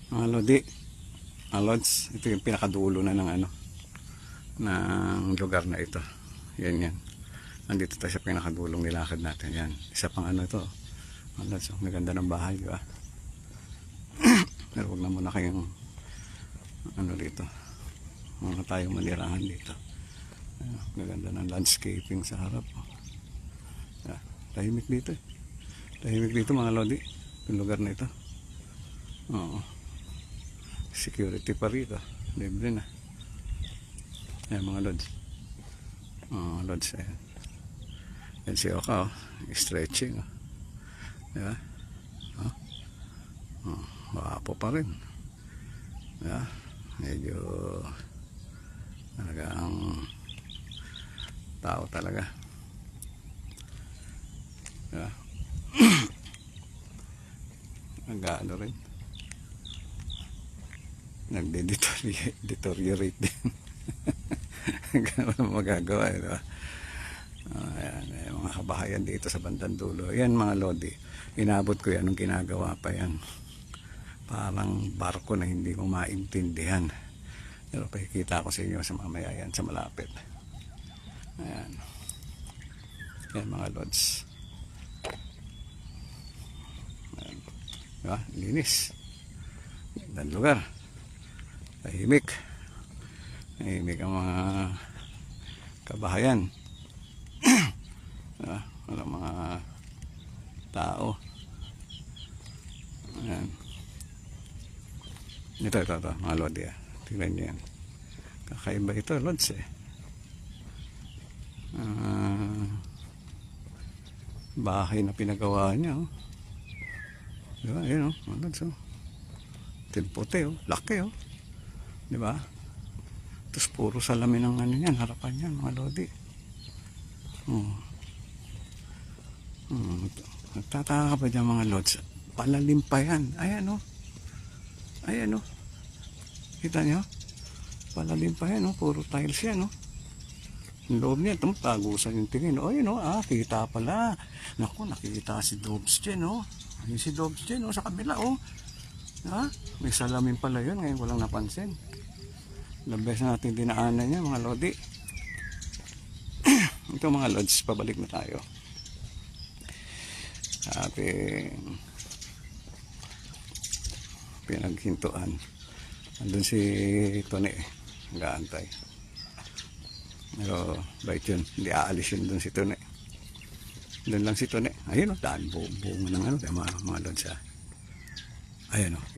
Mga lodi, mga lods, ito yung pinakadulo na ng ng lugar na ito. Yan. Nandito tayo sa pinakadulong nilakad natin. Yan. Isa pang ito. Mga lods, maganda ng bahay, di ba? Pero huwag na muna kayong dito. Muna tayong manirahan dito. Maganda ng landscaping sa harap. Tahimik dito. Tahimik dito mga lodi. Yung lugar na ito. Oo. Security pa rito. Libre na. Ayan mga lods. Lods. Ayan. Yan si Oka. Stretching. Diba? Wapo pa rin. Diba? Medyo talagang tao talaga. Diba? Nag-ano rin. Nagde-deteriorate din. Ganun magagawa. Diba? Ayan, mga kabahayan dito sa bandang dulo. Yan mga lodi. Inabot ko yan nung ginagawa pa yan. Parang barko na hindi ko maintindihan. Pero pakikita ko sa inyo sa mamaya yan sa malapit. Ayan. Yan mga lods. Ayan. Diba? Linis. Gandang lugar. Tahimik. Tahimik ang mga kabahayan. Diba? Walang mga tao. Ayan. Ito, mga lodi. Tingnan nyo yan. Kakaiba ito, lods bahay na pinagawa niya. Diba? Ayan mga lods. Timpote, laki. Diba? Tapos puro salamin ng yan, harapan yan, mga lodi. Nagtataka ka ba dyan mga lods? Palalim pa yan. Ayan Ayan kita nyo? Palalim pa yan puro tiles yan Yung loob niya, tagusan yung tingin. Ayun kita pala. Naku, nakita si Dobs dyan Ayun si Dobs dyan sa kabila may salamin pala yun. Ngayon walang napansin. Labes na natin dinaanan niya mga lodi. Ito mga lods, pabalik na tayo sa ating pinaghintuan. Andun si Tony nag-aantay. Pero bait yun, hindi aalis yun dun si Tony. Dun lang si Tony. Ayun daan bunga ng mga lods Ayan